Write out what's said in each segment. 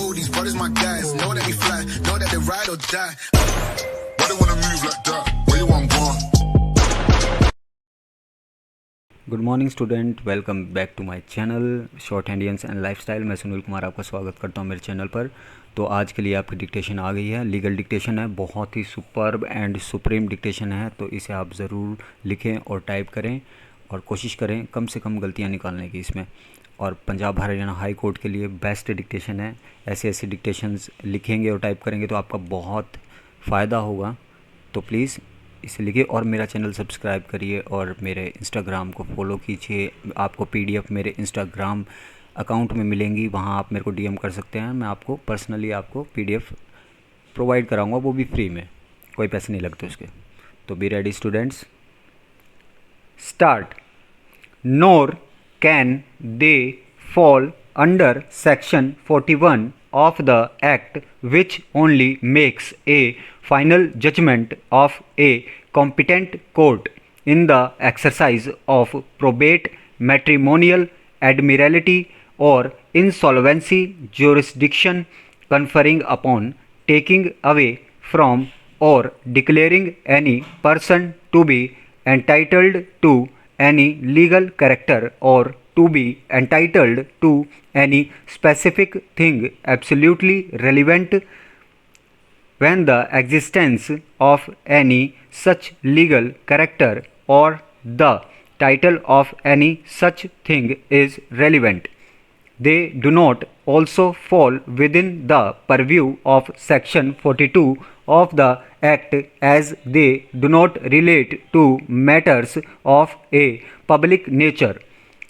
know these brothers my guys. Know that we fly, know that they ride or die. Why they wanna move like that? Where you want gone? Good morning student, welcome back to my channel short handians and lifestyle. मैं सुनील कुमार आपका स्वागत करता हूं मेरे channel पर। तो आज के लिए आपकी डिक्टेशन आ गई है, लीगल डिक्टेशन है, बहुत ही सुपर्ब एंड सुप्रीम डिक्टेशन है। तो इसे आप ज़रूर लिखें और टाइप करें और कोशिश करें कम से कम गलतियां निकालने की इसमें। और पंजाब हरियाणा हाई कोर्ट के लिए बेस्ट डिक्टेशन है। ऐसे डिक्टेशंस लिखेंगे और टाइप करेंगे तो आपका बहुत फ़ायदा होगा। तो प्लीज़ इसे लिखिए और मेरा चैनल सब्सक्राइब करिए और मेरे इंस्टाग्राम को फॉलो कीजिए। आपको पीडीएफ मेरे इंस्टाग्राम अकाउंट में मिलेंगी, वहाँ आप मेरे को डीएम कर सकते हैं। मैं आपको पर्सनली आपको पीडीएफ प्रोवाइड कराऊंगा, वो भी फ्री में, कोई पैसे नहीं लगते उसके। तो be ready students, start. NOR can they fall under section 41 of the act, which only makes a final judgment of a competent court in the exercise of probate, matrimonial, admiralty or insolvency jurisdiction, conferring upon, taking away from or declaring any person to be entitled to any legal character or to be entitled to any specific thing absolutely relevant when the existence of any such legal character or the title of any such thing is relevant. They do not also fall within the purview of section 42 of the act, as they do not relate to matters of a public nature.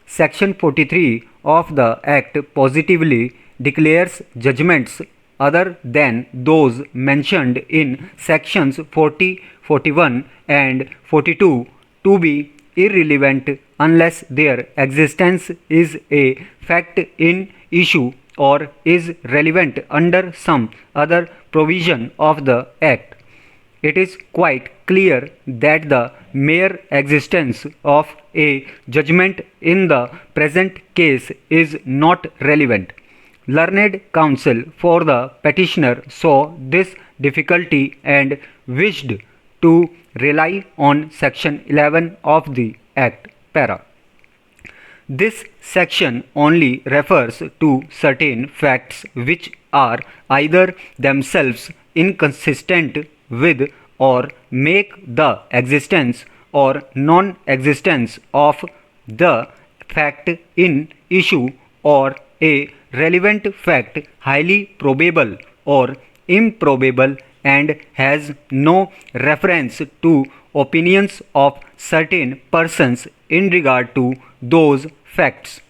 Section 43 of the act positively declares judgments other than those mentioned in sections 40, 41 and 42 to be irrelevant unless their existence is a fact in issue or is relevant under some other provision of the act. It is quite clear that the mere existence of a judgment in the present case is not relevant. Learned counsel for the petitioner saw this difficulty and wished to rely on section 11 of the act. Para. This section only refers to certain facts which are either themselves inconsistent with or make the existence or non-existence of the fact in issue or a relevant fact highly probable or improbable and has no reference to opinions of certain persons in regard to those facts.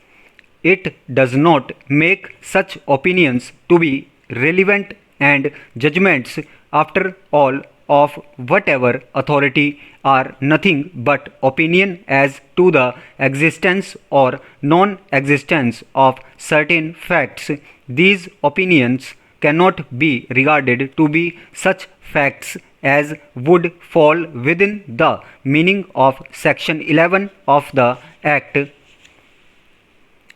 It does not make such opinions to be relevant, and judgments, after all, of whatever authority are nothing but opinion as to the existence or non-existence of certain facts. These opinions cannot be regarded to be such facts as would fall within the meaning of section 11 of the act.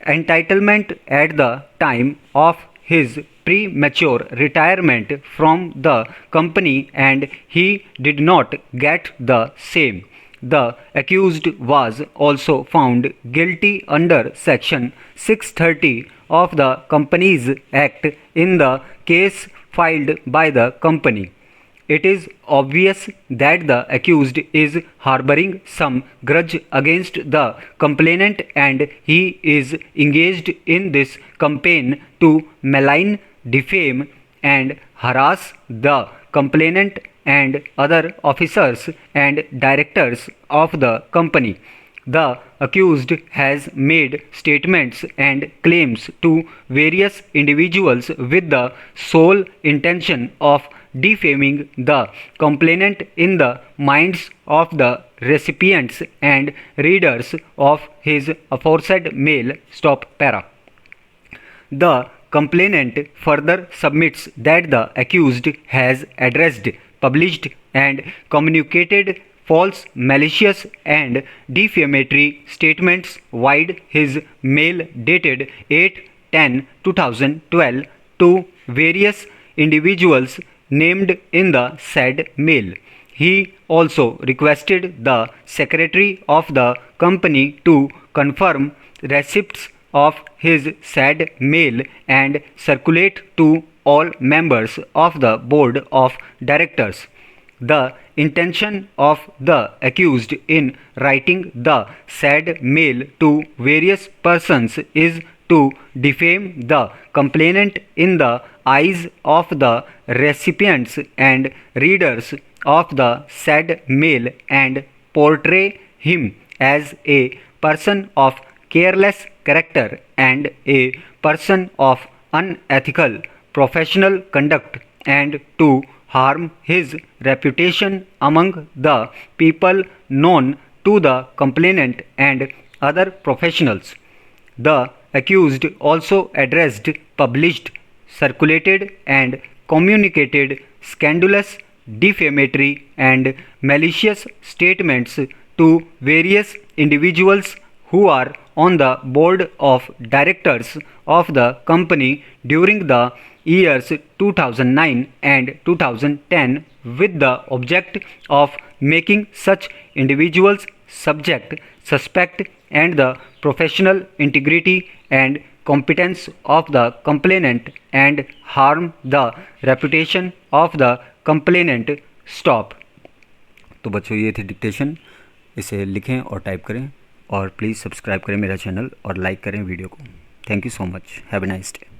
Entitlement at the time of his premature retirement from the company, and he did not get the same. The accused was also found guilty under section 630 of the Companies Act in the case filed by the company. It is obvious that the accused is harboring some grudge against the complainant, and he is engaged in this campaign to malign, defame, and harass the complainant and other officers and directors of the company. The accused has made statements and claims to various individuals with the sole intention of defaming the complainant in the minds of the recipients and readers of his aforesaid mail. Stop para. The complainant further submits that the accused has addressed, published, and communicated false, malicious, and defamatory statements via his mail dated 8/10/2012 to various individuals named in the said mail. He also requested the secretary of the company to confirm receipts of his said mail and circulate to all members of the board of directors. The intention of the accused in writing the said mail to various persons is to defame the complainant in the eyes of the recipients and readers of the said mail and portray him as a person of careless character and a person of unethical professional conduct, and to harm his reputation among the people known to the complainant and other professionals. The accused also addressed, published, circulated, and communicated scandalous, defamatory, and malicious statements to various individuals who are on the board of directors of the company during the years 2009 and 2010 with the object of making such individuals subject, suspect, and the professional integrity and competence of the complainant and harm the reputation of the complainant. Stop. तो बच्चों ये थी dictation, इसे लिखें और type करें और please subscribe करें मेरा चैनल और लाइक करें वीडियो को। Thank you so much, have a nice day.